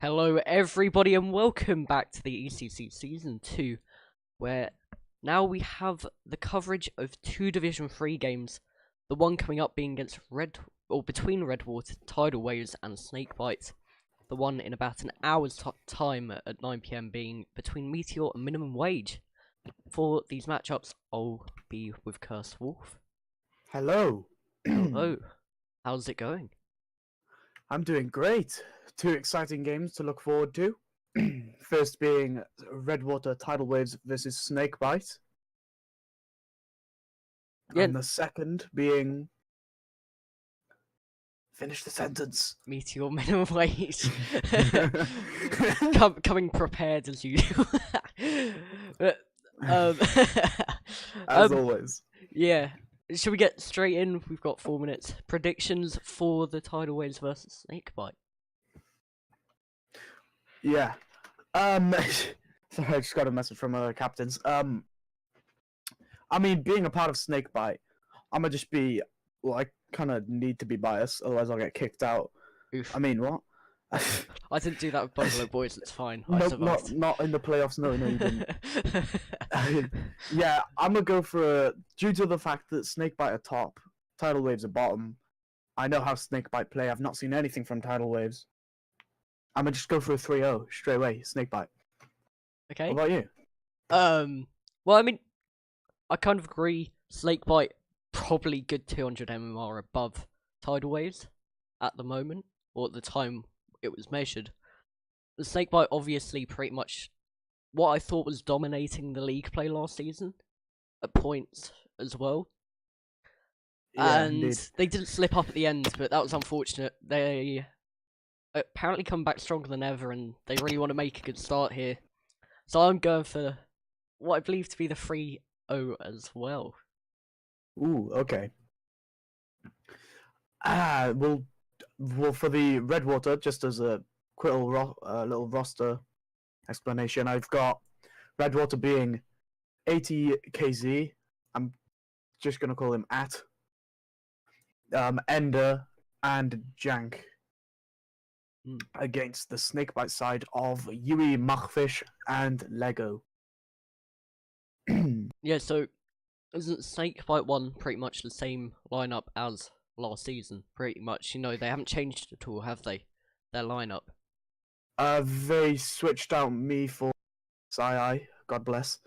Hello everybody and welcome back to the ECC Season 2, where now we have the coverage of two Division 3 games, the one coming up being against between Redwater, Tidal Waves and Snakebite, the one in about an hour's time at 9 PM being between Meteor and Minimum Wage. For these matchups, I'll be with Cursed Wolf. Hello. Hello. How's it going? I'm doing great. Two exciting games to look forward to. First being Redwater Tidal Waves versus Snakebite. Yeah. And the second being... Finish the sentence. Meteor Minimum Wage. Coming prepared as usual. But, As always. Yeah. Should we get straight in? We've got 4 minutes. Predictions for the Tidal Waves versus Snakebite. Yeah. Sorry, I just got a message from one of the captains. I mean, being a part of Snakebite, I'ma just be... Well, I kind of need to be biased, otherwise I'll get kicked out. Oof. I mean, what? I didn't do that with Buffalo Boys, it's fine. I No, survived. not in the playoffs, no, you didn't. Yeah, I'm gonna go for due to the fact that Snakebite are top, Tidal Waves are bottom. I know how Snakebite play. I've not seen anything from Tidal Waves. I'm gonna just go for a 3-0 straight away, Snakebite. Okay. What about you? Well, I mean, I kind of agree. Snakebite probably good 200 MMR above Tidal Waves at the moment, or at the time it was measured. The Snakebite obviously pretty much what I thought was dominating the league play last season at points as well. Yeah, And indeed. they didn't slip up at the end, but that was unfortunate. They apparently come back stronger than ever, and they really want to make a good start here. So I'm going for what I believe to be the 3-0 as well. Ooh, okay. Well, for the Redwater, just as a quick little roster explanation, I've got Redwater being 80 KZ. I'm just gonna call him Ender and Jank against the Snakebite side of Yui, Machfish, and Lego. Yeah, so isn't Snakebite 1 pretty much the same lineup as last season? Pretty much, you know, they haven't changed at all, have they? Their lineup. They switched out me for Sai. God bless.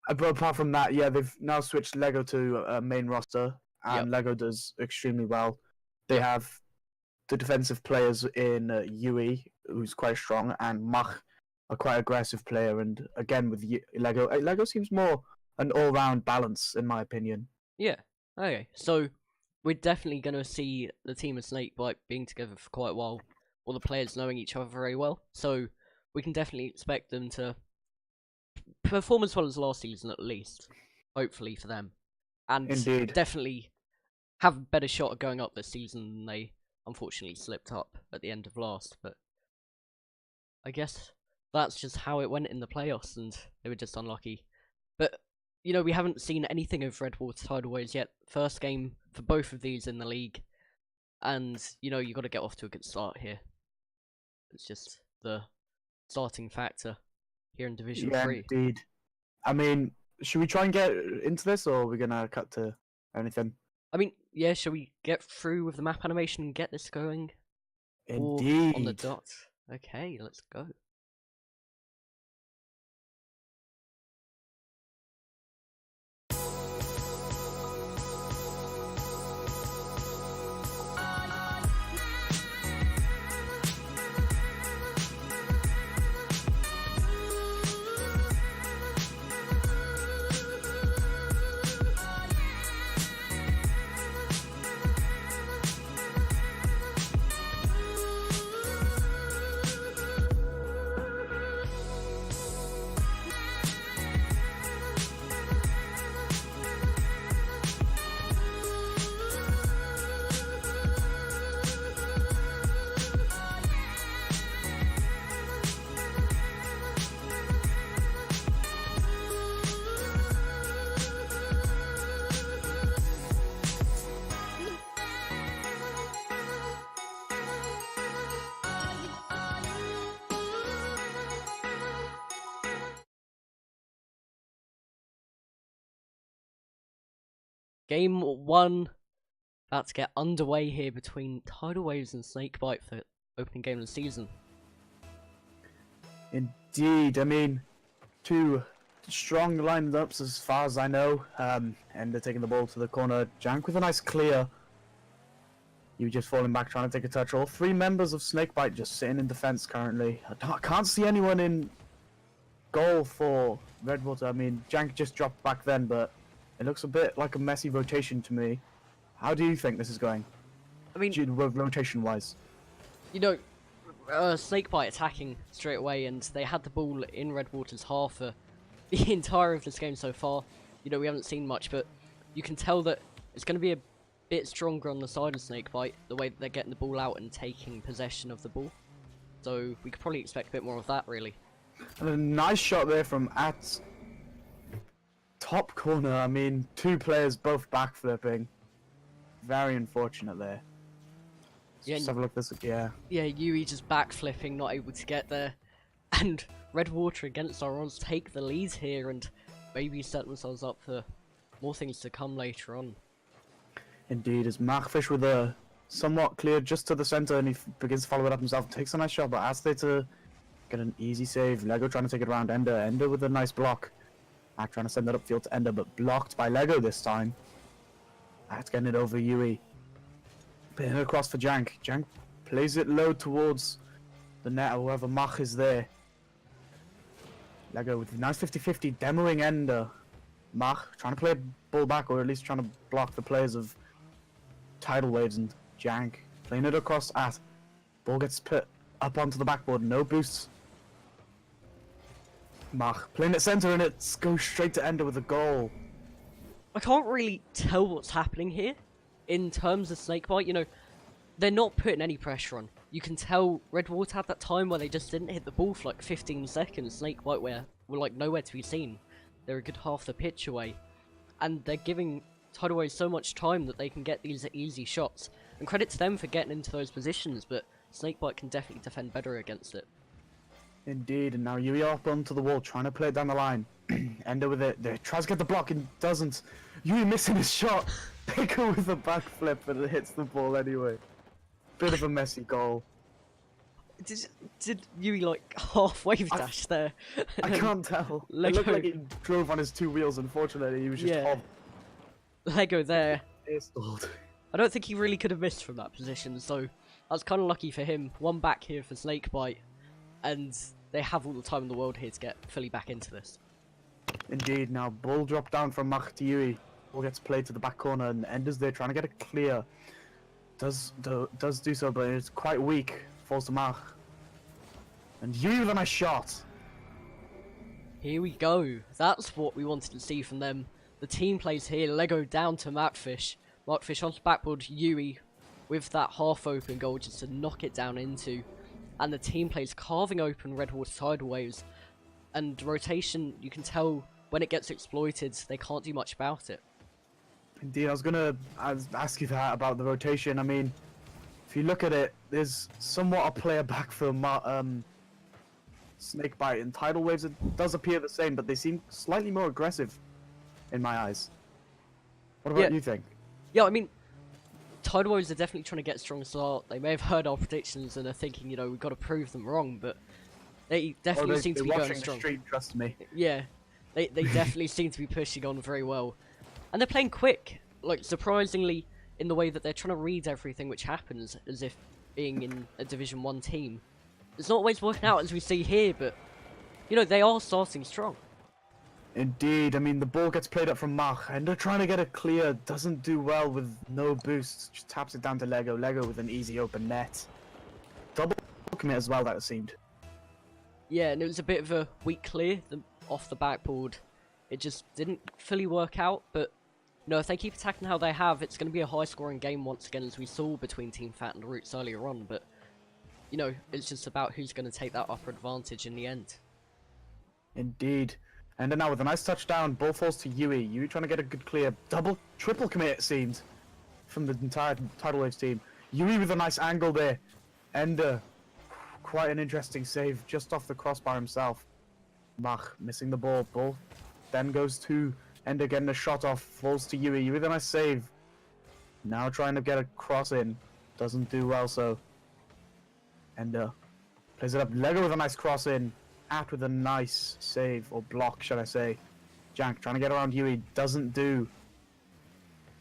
But apart from that, yeah, they've now switched Lego to main roster, and Lego does extremely well. They have the defensive players in Yui, who's quite strong, and Mach, a quite aggressive player. And again, with Lego, Lego seems more an all-round balance, in my opinion. Yeah, okay. So we're definitely going to see the team of Snakebite being together for quite a while, all the players knowing each other very well. So we can definitely expect them to perform as well as last season, at least, hopefully for them, and Indeed. definitely have a better shot at going up this season than they unfortunately slipped up at the end of last. But I guess that's just how it went in the playoffs, and they were just unlucky. But you know, we haven't seen anything of Redwater Tidal Waves yet. First game for both of these in the league, and you know, you got to get off to a good start here. It's just the starting factor here in Division 3. Indeed. I mean, should we try and get into this, or are we gonna cut to anything? I mean, yeah, shall we get through with the map animation and get this going? Indeed. Or on the dot. Okay, let's go. Game 1 about to get underway here between Tidal Waves and Snakebite for opening game of the season. Indeed, I mean, two strong lineups as far as I know. And they're taking the ball to the corner. Jank with a nice clear. You just falling back trying to take a touch. All three members of Snakebite just sitting in defense currently. I can't see anyone in goal for Redwater. I mean, Jank just dropped back then, but it looks a bit like a messy rotation to me. How do you think this is going? I mean, rotation-wise. You know, Snakebite attacking straight away, and they had the ball in Redwater's half for the entire of this game so far. You know, we haven't seen much, but you can tell that it's going to be a bit stronger on the side of Snakebite, the way that they're getting the ball out and taking possession of the ball. So we could probably expect a bit more of that, really. And a nice shot there from at top corner. I mean, two players both backflipping. Very unfortunate there. Yeah, just have a look at this. Yeah. Yeah, Yui just backflipping, not able to get there. And Redwater against our odds take the lead here and maybe set themselves up for more things to come later on. Indeed, as Markfish with a somewhat clear just to the centre, and he begins to follow it up himself, takes a nice shot, but as they to get an easy save. Lego trying to take it around Ender. Ender with a nice block. Trying to send that upfield to Ender, but blocked by Lego this time. Getting it over Yui. Putting it across for Jank. Jank plays it low towards the net, however Mach is there. Lego with a nice 50-50 demoing Ender. Mach trying to play ball back, or at least trying to block the players of Tidal Waves, and Jank playing it across at. Ball gets put up onto the backboard, no boosts. Mach playing it centre, and it goes straight to Ender with a goal. I can't really tell what's happening here in terms of Snakebite. You know, they're not putting any pressure on. You can tell Redwater had that time where they just didn't hit the ball for like 15 seconds. Snakebite were like nowhere to be seen. They're a good half the pitch away. And they're giving Tidal Waves so much time that they can get these easy shots. And credit to them for getting into those positions, but Snakebite can definitely defend better against it. Indeed, and now Yui up onto the wall, trying to play it down the line. Ender with it, there, tries to get the block and doesn't. Yui missing his shot. Picker with a backflip, but it hits the ball anyway. Bit of a messy goal. Did Yui like half wave dash there? I can't tell. It looked like he drove on his two wheels, unfortunately. He was just hobbed. Lego there. Installed. I don't think he really could have missed from that position, so that's kind of lucky for him. One back here for Snakebite, and they have all the time in the world here to get fully back into this. Indeed, now ball dropped down from Mach to Yui. Ball gets played to the back corner, and Ender's there trying to get it clear. Does do so, but it's quite weak. Falls to Mach. And Yui with a nice shot. Here we go. That's what we wanted to see from them. The team plays here. Lego down to Markfish. Markfish onto backboard. Yui with that half open goal just to knock it down into. And the team plays carving open Redwater Tidal Waves. And rotation, you can tell when it gets exploited, they can't do much about it. Indeed, I was gonna ask you that about the rotation. I mean, if you look at it, there's somewhat a player back for Snakebite and Tidal Waves. It does appear the same, but they seem slightly more aggressive in my eyes. What about you think? Yeah, I mean, Tidal Waves are definitely trying to get a strong start. They may have heard our predictions and are thinking, you know, we've got to prove them wrong, but they definitely seem to be going strong. Stream, trust me. Yeah, they definitely seem to be pushing on very well. And they're playing quick, like surprisingly, in the way that they're trying to read everything which happens, as if being in a Division 1 team. It's not always working out as we see here, but, you know, they are starting strong. Indeed, I mean, the ball gets played up from Mach, and they're trying to get it clear, doesn't do well with no boosts, just taps it down to Lego. Lego with an easy open net. Double commit as well, that it seemed. Yeah, and it was a bit of a weak clear off the backboard. It just didn't fully work out, but no, if they keep attacking how they have, it's going to be a high-scoring game once again, as we saw between Team Fat and Roots earlier on, but, you know, it's just about who's going to take that upper advantage in the end. Indeed. And then now with a nice touchdown, ball falls to Yui. Yui trying to get a good clear, triple commit it seemed, from the entire Tidal Waves team. Yui with a nice angle there. Ender, quite an interesting save, just off the crossbar himself. Mach missing the ball. Ball then goes to Ender getting a shot off, falls to Yui. Yui with a nice save. Now trying to get a cross in. Doesn't do well, so Ender plays it up. Lego with a nice cross in. At with a nice save, or block, should I say. Jank trying to get around Yui. Doesn't do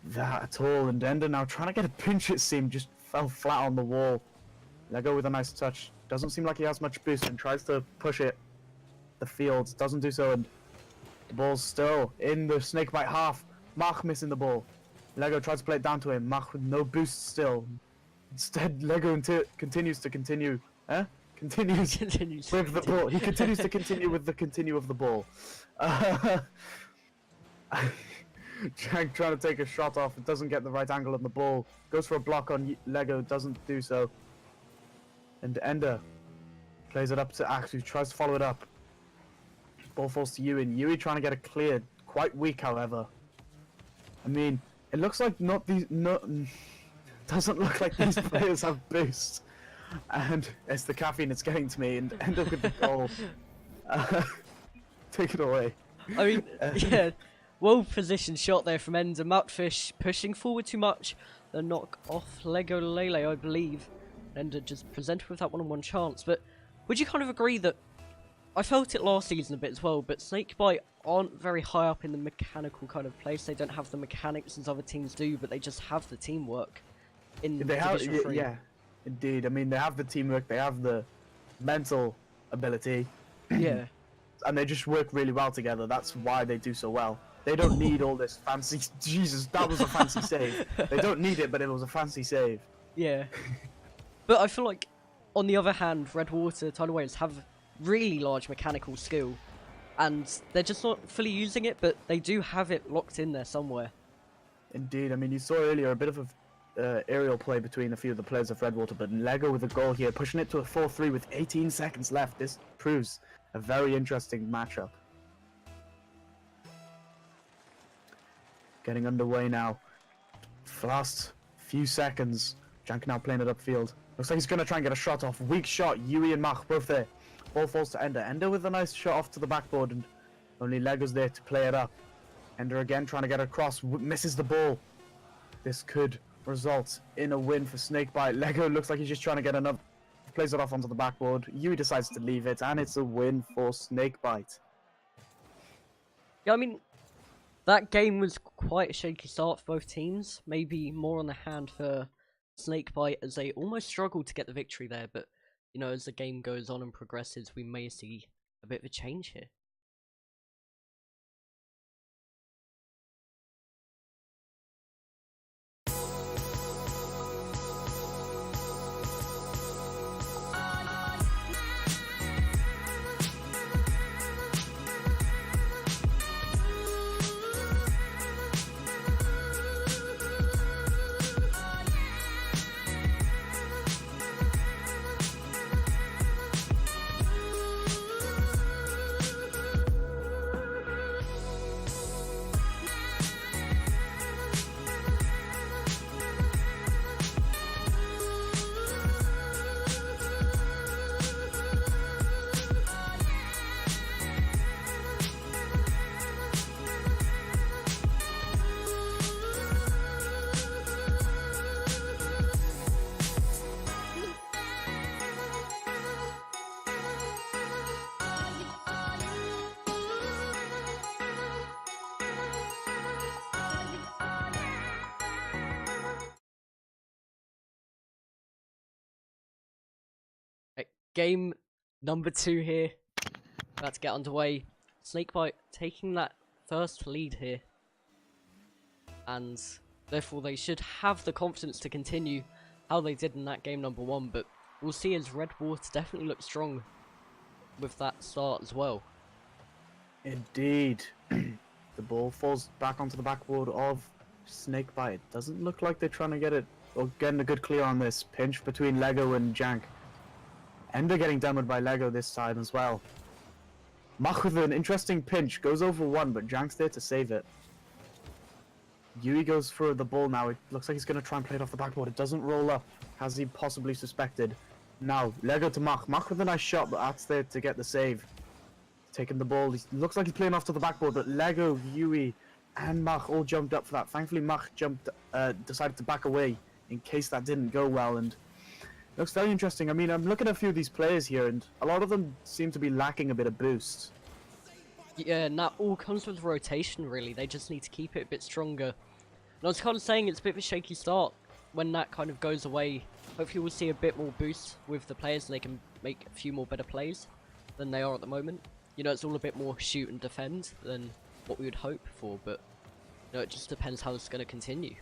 that at all. And Ender now trying to get a pinch, it seemed. Just fell flat on the wall. Lego with a nice touch. Doesn't seem like he has much boost and tries to push it. The field doesn't do so, and the ball's still in the snakebite half. Mach missing the ball. Lego tries to play it down to him. Mach with no boost still. Instead, Lego continues with the ball. He continues to continue with the continue of the ball. Jank trying to take a shot off. It doesn't get the right angle on the ball. Goes for a block on Lego. Doesn't do so. And Ender plays it up to Axe, who tries to follow it up. Ball falls to Yui, and Yui trying to get it cleared. Quite weak, however. I mean, it looks like doesn't look like these players have boost. And it's the caffeine that's getting to me, and end up with the goal. Take it away. I mean, yeah, well-positioned shot there from Ender. Mutfish pushing forward too much. The knock off Lego Lele, I believe. Ender just presented with that one-on-one chance. But would you kind of agree that I felt it last season a bit as well, but Snakebite aren't very high up in the mechanical kind of place. They don't have the mechanics as other teams do, but they just have the teamwork in Division 3. Yeah, indeed. I mean, they have the teamwork, they have the mental ability. Yeah. And they just work really well together. That's why they do so well. They don't need all this fancy... Jesus, that was a fancy save. They don't need it, but it was a fancy save. Yeah. But I feel like, on the other hand, Redwater, Tidal Waves have really large mechanical skill, and they're just not fully using it, but they do have it locked in there somewhere. Indeed. I mean, you saw earlier a bit of a aerial play between a few of the players of Redwater, but Lego with a goal here, pushing it to a 4-3 with 18 seconds left. This proves a very interesting matchup. Getting underway now. Last few seconds. Jank now playing it upfield. Looks like he's going to try and get a shot off. Weak shot. Yui and Mach both there. Ball falls to Ender. Ender with a nice shot off to the backboard, and only Lego's there to play it up. Ender again trying to get across. Misses the ball. This could result in a win for Snakebite. Lego looks like he's just trying to get another. Plays it off onto the backboard. Yui decides to leave it, and it's a win for Snakebite. Yeah, I mean, that game was quite a shaky start for both teams. Maybe more on the hand for Snakebite, as they almost struggled to get the victory there, but you know, as the game goes on and progresses, we may see a bit of a change here. Game number 2 here. About to get underway. Snakebite taking that first lead here. And therefore they should have the confidence to continue how they did in that game number 1. But we'll see, as Redwater definitely looks strong with that start as well. Indeed. The ball falls back onto the backboard of Snakebite. It doesn't look like they're trying to get it, or getting a good clear on this. Pinch between Lego and Jank. Ender getting demoed by Lego this time as well. Mach with an interesting pinch. Goes over one, but Jank's there to save it. Yui goes for the ball now. It looks like he's going to try and play it off the backboard. It doesn't roll up, as he possibly suspected. Now, Lego to Mach. Mach with a nice shot, but that's there to get the save. Taking the ball. He looks like he's playing off to the backboard, but Lego, Yui and Mach all jumped up for that. Thankfully, Mach decided to back away in case that didn't go well, and it looks very interesting. I mean, I'm looking at a few of these players here, and a lot of them seem to be lacking a bit of boost. Yeah, and that all comes with rotation, really. They just need to keep it a bit stronger. And I was kind of saying it's a bit of a shaky start. When that kind of goes away, hopefully we'll see a bit more boost with the players and they can make a few more better plays than they are at the moment. You know, it's all a bit more shoot and defend than what we would hope for, but you know, it just depends how it's going to continue.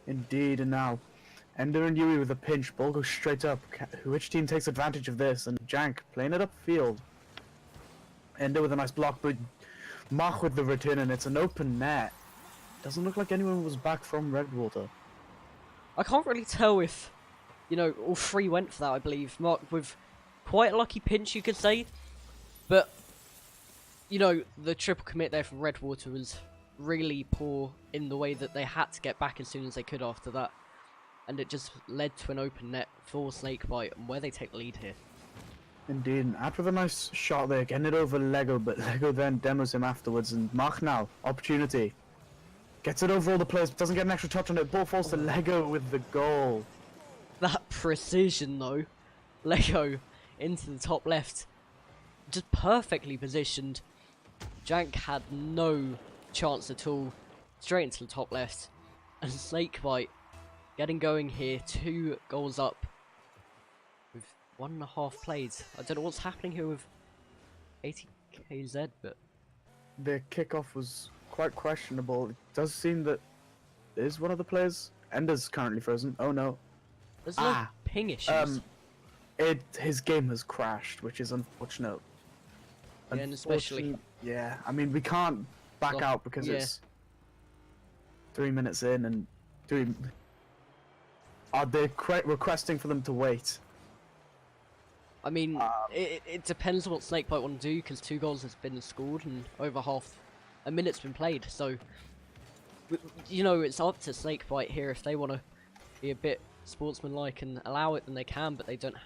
Indeed, and now Ender and Yui with a pinch. Ball goes straight up. Which team takes advantage of this? And Jank playing it upfield. Ender with a nice block, but Mach with the return, and it's an open net. Doesn't look like anyone was back from Redwater. I can't really tell if, you know, all three went for that, I believe. Mark with quite a lucky pinch, you could say. But, you know, the triple commit there from Redwater was really poor in the way that they had to get back as soon as they could after that. And it just led to an open net for Snakebite, and where they take the lead here. Indeed, and At with a nice shot there, getting it over Lego, but Lego then demos him afterwards, and Mach now, opportunity. Gets it over all the players, but doesn't get an extra touch on it. Ball falls to Lego with the goal. That precision, though. Lego into the top left. Just perfectly positioned. Jank had no chance at all. Straight into the top left. And Snakebite getting going here. 2 goals up. With 1.5 plays. I don't know what's happening here with 80KZ, but... The kickoff was quite questionable. It does seem that is one of the players. Ender's currently frozen. Oh no. There's no ping issues. His game has crashed, which is unfortunate. Yeah, and especially... Yeah, I mean, we can't back out because it's 3 minutes in and are they requesting for them to wait? I mean, it depends on what Snakebite want to do, because 2 goals has been scored and over half a minute's been played, so you know, it's up to Snakebite here. If they want to be a bit sportsmanlike and allow it, then they can, but they don't,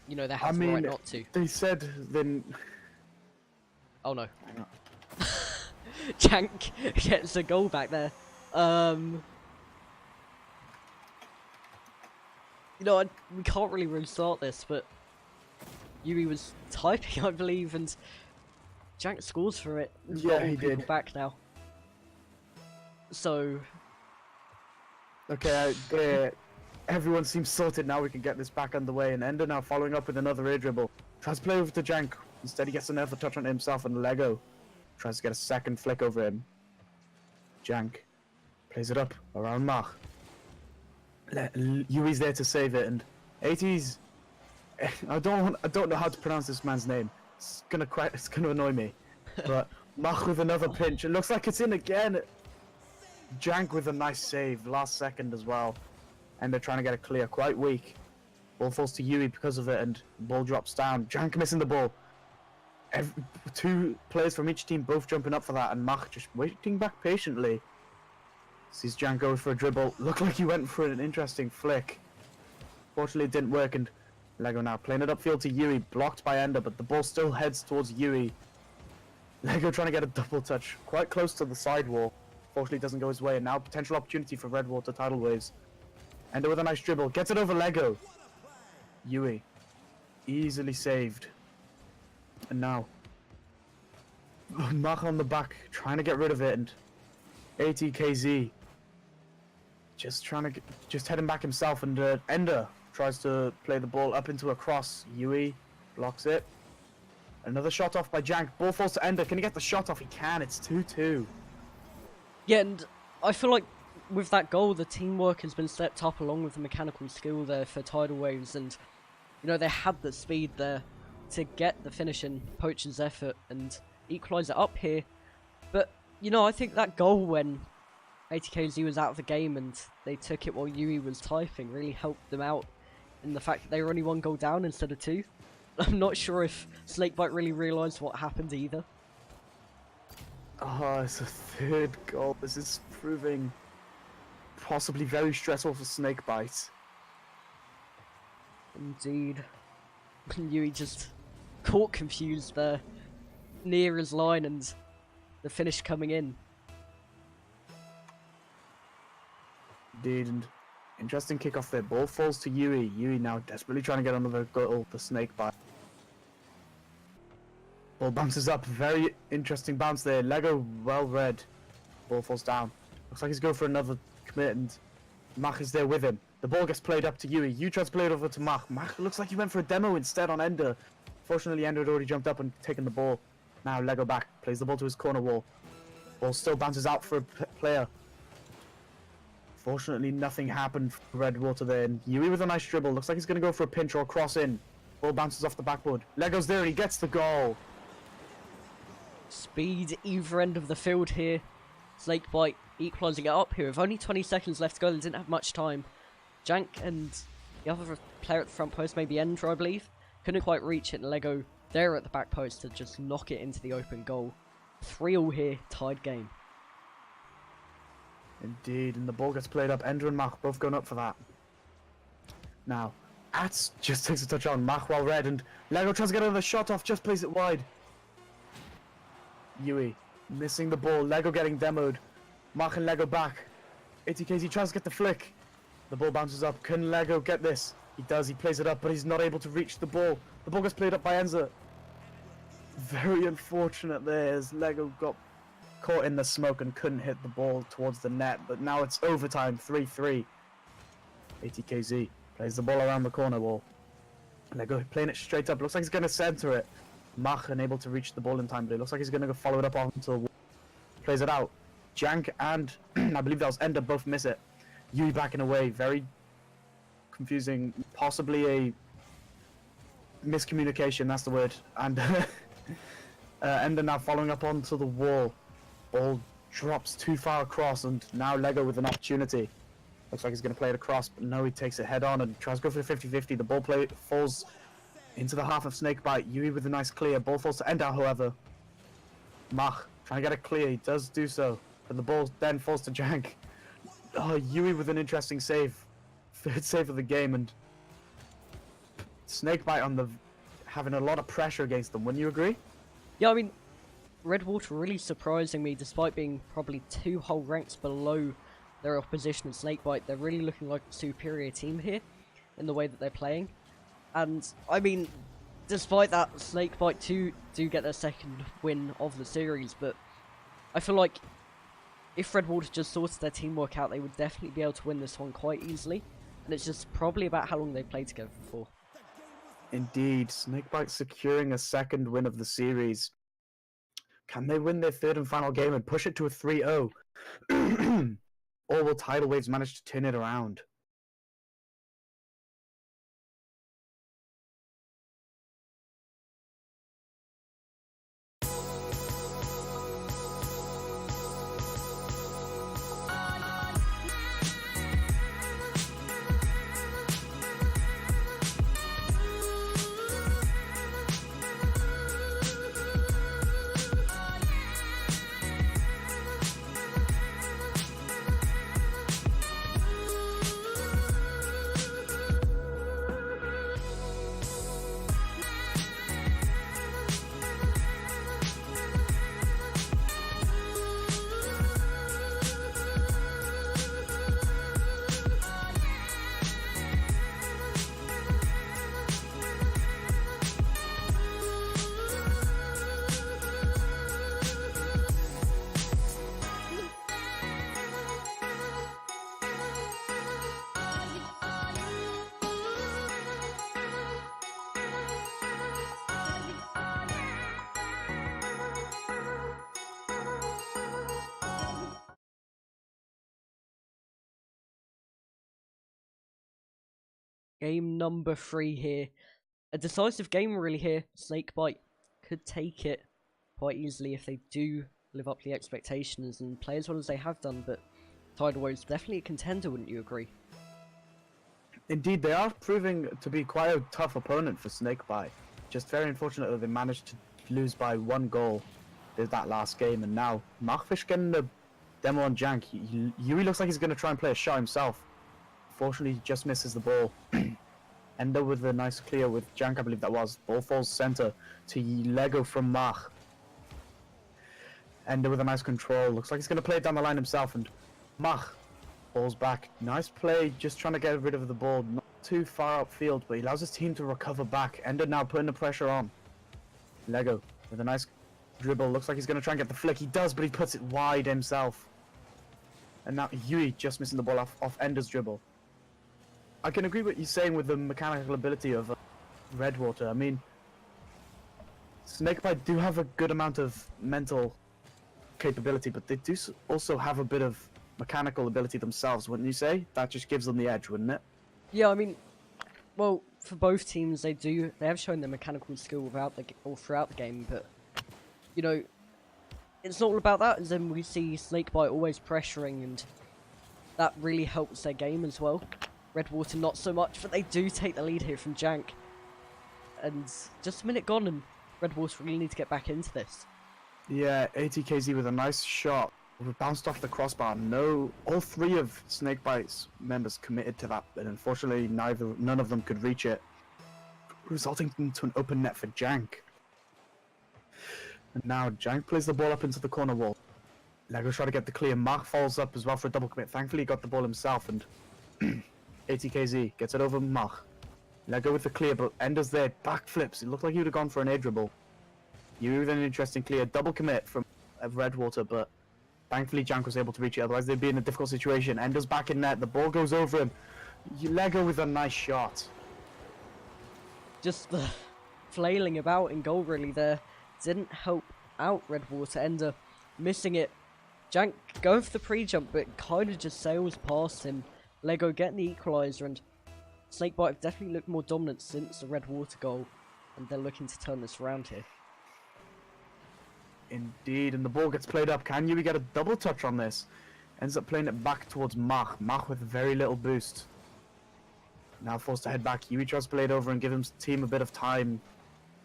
you know, they have the right not to. They said then... Oh no. Jank gets a goal back there. You know, we can't really restart this, but Yui was typing, I believe, and Jank scores for it. Yeah, he did. Back now. So... Okay, everyone seems sorted now. We can get this back underway, and Ender now following up with another air dribble. Tries to play over to Jank. Instead, he gets another touch on himself, and Lego tries to get a second flick over him. Jank plays it up around Mach. Yui's there to save it, and 80's. I don't know how to pronounce this man's name. It's gonna annoy me. But Mach with another pinch. It looks like it's in again. Jank with a nice save, last second as well. And they're trying to get it clear, quite weak. Ball falls to Yui because of it, and ball drops down. Jank missing the ball. 2 players from each team both jumping up for that, and Mach just waiting back patiently. Sees Jank go for a dribble. Looked like he went for an interesting flick. Fortunately, it didn't work, and Lego now playing it upfield to Yui, blocked by Ender, but the ball still heads towards Yui. Lego trying to get a double touch, quite close to the sidewall. Fortunately, it doesn't go his way, and now potential opportunity for Redwater Tidal Waves. Ender with a nice dribble, gets it over Lego. Yui, easily saved. And now, Mach on the back, trying to get rid of it, and ATKZ just heading back himself, and Ender tries to play the ball up into a cross. Yui blocks it. Another shot off by Jank. Ball falls to Ender. Can he get the shot off? He can. It's 2-2. Yeah, and I feel like with that goal, the teamwork has been stepped up along with the mechanical skill there for Tidal Waves, and you know, they had the speed there to get the finish in Poacher's effort and equalise it up here. But you know, I think that goal when ATKZ was out of the game and they took it while Yui was typing really helped them out in the fact that they were only 1 goal down instead of 2. I'm not sure if Snakebite really realised what happened either. Oh, it's a 3rd goal. This is proving possibly very stressful for Snakebite. Indeed. Yui just caught confused there near his line, and the finish coming in. Indeed, and interesting kick off there. Ball falls to Yui. Yui now desperately trying to get another goal, the snake bite. Ball bounces up. Very interesting bounce there. Lego well read. Ball falls down. Looks like he's going for another commit, and Mach is there with him. The ball gets played up to Yui. Yui tries to play it over to Mach. Mach looks like he went for a demo instead on Ender. Fortunately, Ender had already jumped up and taken the ball. Now Lego back. Plays the ball to his corner wall. Ball still bounces out for a player. Fortunately, nothing happened for Redwater there. And Yui with a nice dribble. Looks like he's going to go for a pinch or a cross in. Ball bounces off the backboard. Lego's there and he gets the goal. Speed either end of the field here. Snakebite equalising it up here with only 20 seconds left to go. They didn't have much time. Jank and the other player at the front post, maybe Ender, I believe, couldn't quite reach it. And Lego there at the back post to just knock it into the open goal. 3-3 here, tied game. Indeed, and the ball gets played up. Ender and Mach both going up for that. Now, Ats just takes a touch on. Mach well read, and Lego tries to get another shot off, just plays it wide. Yui missing the ball. Lego getting demoed. Mach and Lego back. ATKZ tries to get the flick. The ball bounces up. Can Lego get this? He does. He plays it up, but he's not able to reach the ball. The ball gets played up by Enza. Very unfortunate there as Lego got caught in the smoke and couldn't hit the ball towards the net. But now it's overtime, 3-3. ATKZ plays the ball around the corner wall. Lego playing it straight up. Looks like he's going to center it. Mach unable to reach the ball in time, but it looks like he's going to go follow it up onto the wall. Plays it out. Jank and I believe that was Ender both miss it. Yui backing away. Very confusing. Possibly a miscommunication, that's the word. And Ender now following up onto the wall. Ball drops too far across, and now Lego with an opportunity. Looks like he's going to play it across, but no, he takes it head on and tries to go for the 50-50. The ball falls into the half of Snakebite. Yui with a nice clear. Ball falls to Ender, however. Mach trying to get it clear. He does do so, but the ball then falls to Jank. Oh, Yui with an interesting save. Third save of the game, and Snakebite on the having a lot of pressure against them. Wouldn't you agree? Yeah, I mean, Redwater really surprising me, despite being probably 2 whole ranks below their opposition in Snakebite. They're really looking like a superior team here in the way that they're playing. And, I mean, despite that, Snakebite do get their second win of the series, but I feel like if Redwater just sorted their teamwork out, they would definitely be able to win this one quite easily. And it's just probably about how long they played together for. Indeed, Snakebite securing a second win of the series. Can they win their third and final game and push it to a 3-0? Or will Tidal Waves manage to turn it around? Game number 3 here. A decisive game really here. Snakebite could take it quite easily if they do live up to the expectations and play as well as they have done, but Tidal Waves definitely a contender, wouldn't you agree? Indeed, they are proving to be quite a tough opponent for Snakebite. Just very unfortunate that they managed to lose by 1 goal in that last game, and now Machfish getting the demo on Jank. Yui looks like he's going to try and play a shot himself. Fortunately, he just misses the ball. Ender with a nice clear with Jank, I believe that was. Ball falls center to Lego from Mach. Ender with a nice control. Looks like he's going to play it down the line himself, and Mach Ball's back. Nice play, just trying to get rid of the ball. Not too far upfield, but he allows his team to recover back. Ender now putting the pressure on. Lego with a nice dribble. Looks like he's going to try and get the flick. He does, but he puts it wide himself. And now Yui just missing the ball off Ender's dribble. I can agree with you saying with the mechanical ability of Redwater. I mean, Snakebite do have a good amount of mental capability, but they do also have a bit of mechanical ability themselves, wouldn't you say? That just gives them the edge, wouldn't it? Yeah, I mean, well, for both teams, they have shown their mechanical skill throughout the game, but you know, it's not all about that. As in, we see Snakebite always pressuring, and that really helps their game as well. Redwater not so much, but they do take the lead here from Jank. And just a minute gone, and Redwater really need to get back into this. Yeah, ATKZ with a nice shot. Bounced off the crossbar. No, all three of Snakebite's members committed to that, but unfortunately none of them could reach it, resulting into an open net for Jank. And now Jank plays the ball up into the corner wall. Lego try to get the clear. Mark falls up as well for a double commit. Thankfully he got the ball himself, and ATKZ gets it over Mark. Lego with the clear, but Ender's there. Backflips. It looked like he would have gone for an A dribble. You with an interesting clear. Double commit from Redwater, but thankfully Jank was able to reach it, otherwise they'd be in a difficult situation. Ender's back in net, the ball goes over him. Lego with a nice shot. Just the flailing about in goal really there didn't help out Redwater. Ender missing it. Jank going for the pre-jump, but kind of just sails past him. Lego getting the equaliser, and Snakebite have definitely looked more dominant since the Redwater goal, and they're looking to turn this around here. Indeed, and the ball gets played up. Can Yui get a double touch on this? Ends up playing it back towards Mach. Mach with very little boost. Now forced to head back. Yui tries to play it over and give his team a bit of time.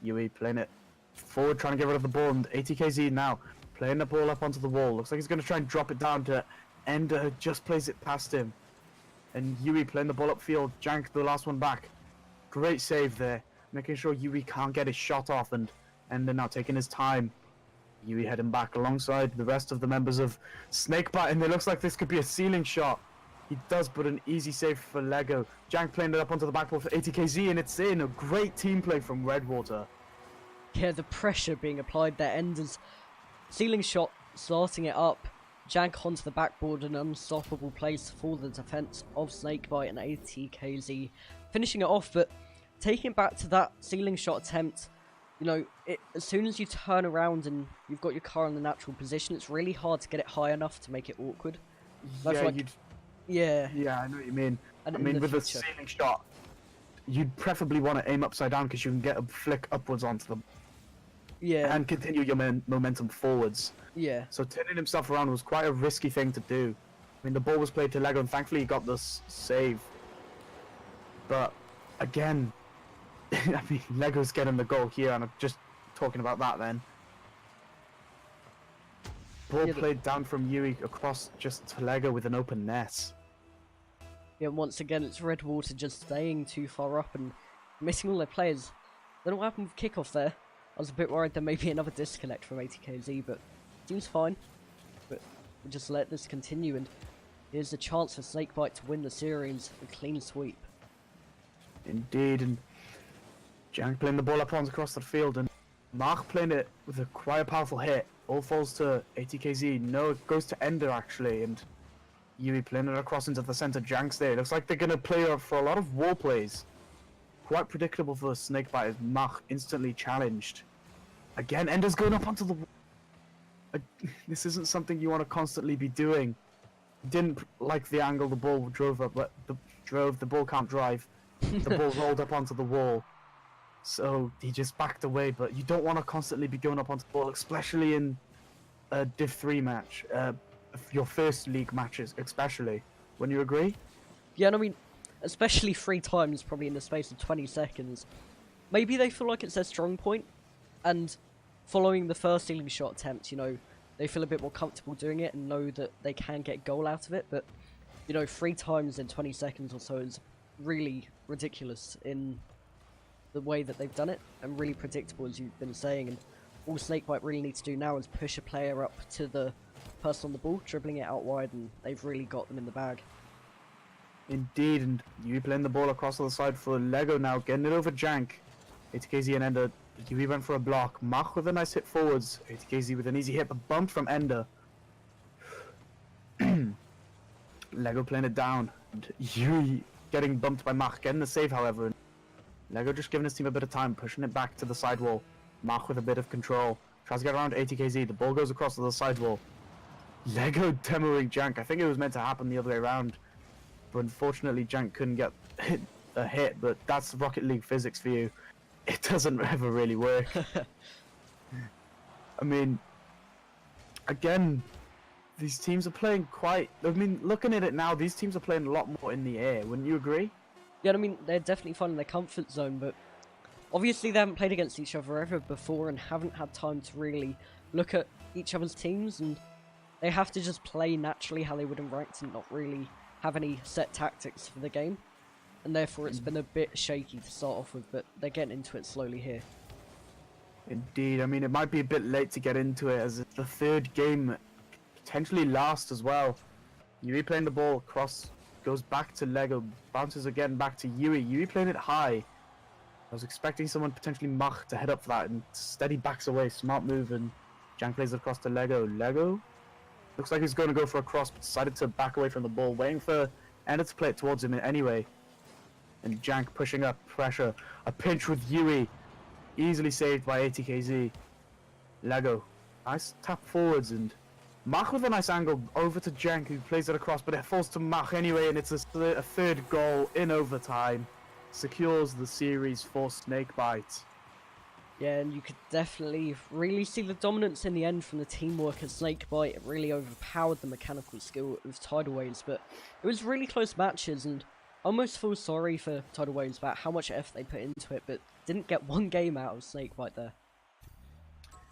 Yui playing it forward, trying to get rid of the ball. And ATKZ now playing the ball up onto the wall. Looks like he's going to try and drop it down to Ender. Just plays it past him. And Yui playing the ball upfield. Jank, the last one back. Great save there. Making sure Yui can't get his shot off. And Ender now taking his time. Yui heading back alongside the rest of the members of Snakebite, and it looks like this could be a ceiling shot. He does, but an easy save for Lego. Jank playing it up onto the backboard for ATKZ, and it's in. A great team play from Redwater. Yeah, the pressure being applied there. Ender's ceiling shot, starting it up. Jank onto the backboard, an unstoppable place for the defense of Snakebite, and ATKZ finishing it off, but taking it back to that ceiling shot attempt. You know, as soon as you turn around and you've got your car in the natural position, it's really hard to get it high enough to make it awkward. Yeah, like, yeah, I know what you mean. And I mean, with a ceiling shot, you'd preferably want to aim upside down because you can get a flick upwards onto them. Yeah. And continue your momentum forwards. Yeah. So turning himself around was quite a risky thing to do. I mean, the ball was played to Lego, and thankfully he got this save. But again, I mean, Lego's getting the goal here, and I'm just talking about that then. Ball played down from Yui across just to Lego with an open net. Yeah, once again, it's Redwater just staying too far up and missing all their players. Don't know what happened with kickoff there. I was a bit worried there may be another disconnect from ATKZ, but seems fine. But we'll just let this continue, and here's a chance for Snakebite to win the series, a clean sweep. Indeed, and Jank playing the ball up across the field, and Mark playing it with a quite a powerful hit. All falls to ATKZ. No, it goes to Ender actually, and Yui playing it across into the center. Jank's there. Looks like they're going to play for a lot of wall plays. Quite predictable for Snakebite as Mark instantly challenged. Again, Ender's going up onto the wall. This isn't something you want to constantly be doing. Didn't like the angle the ball drove up, but the ball can't drive. The ball rolled up onto the wall. So he just backed away, but you don't want to constantly be going up onto the ball, especially in a Div 3 match, your first league matches, especially. Wouldn't you agree? Yeah, and I mean, especially 3 times probably in the space of 20 seconds. Maybe they feel like it's their strong point, and following the first ceiling shot attempt, you know, they feel a bit more comfortable doing it and know that they can get goal out of it, but, you know, 3 times in 20 seconds or so is really ridiculous in the way that they've done it, and really predictable, as you've been saying. And all Snakebite really need to do now is push a player up to the person on the ball, dribbling it out wide, and they've really got them in the bag. Indeed, and Yui playing the ball across to the side for Lego now, getting it over Jank. ATKZ and Ender. Yui went for a block. Mach with a nice hit forwards. ATKZ with an easy hit, but bumped from Ender. Lego playing it down. And Yui getting bumped by Mach, getting the save, however. Lego just giving his team a bit of time, pushing it back to the sidewall. Mach with a bit of control. Tries to get around ATKZ. The ball goes across to the sidewall. Lego demoing Jank. I think it was meant to happen the other way around. But unfortunately, Jank couldn't get a hit. But that's Rocket League physics for you. It doesn't ever really work. I mean, again, these teams are playing quite... I mean, looking at it now, these teams are playing a lot more in the air. Wouldn't you agree? Yeah, I mean, they're definitely finding their comfort zone, but obviously they haven't played against each other ever before and haven't had time to really look at each other's teams, and they have to just play naturally how they would in ranked and not really have any set tactics for the game. And therefore it's been a bit shaky to start off with, but they're getting into it slowly here. Indeed, I mean, it might be a bit late to get into it as it's the third game, potentially last as well. Yui playing the ball across, goes back to Lego, bounces again back to Yui. Yui playing it high. I was expecting someone, potentially Mach, to head up for that, and instead he backs away. Smart move, and Jank plays it across to Lego. Lego looks like he's going to go for a cross, but decided to back away from the ball, waiting for Ender to play it towards him anyway. And Jank pushing up pressure. A pinch with Yui. Easily saved by ATKZ. Lego. Nice tap forwards, and Mach with a nice angle over to Jank, who plays it across, but it falls to Mach anyway, and it's a third goal in overtime. Secures the series for Snakebite. Yeah, and you could definitely really see the dominance in the end from the teamwork as Snakebite. It really overpowered the mechanical skill of Tidal Waves, but it was really close matches, and I almost feel sorry for Tidal Waves about how much effort they put into it, but didn't get one game out of Snakebite there.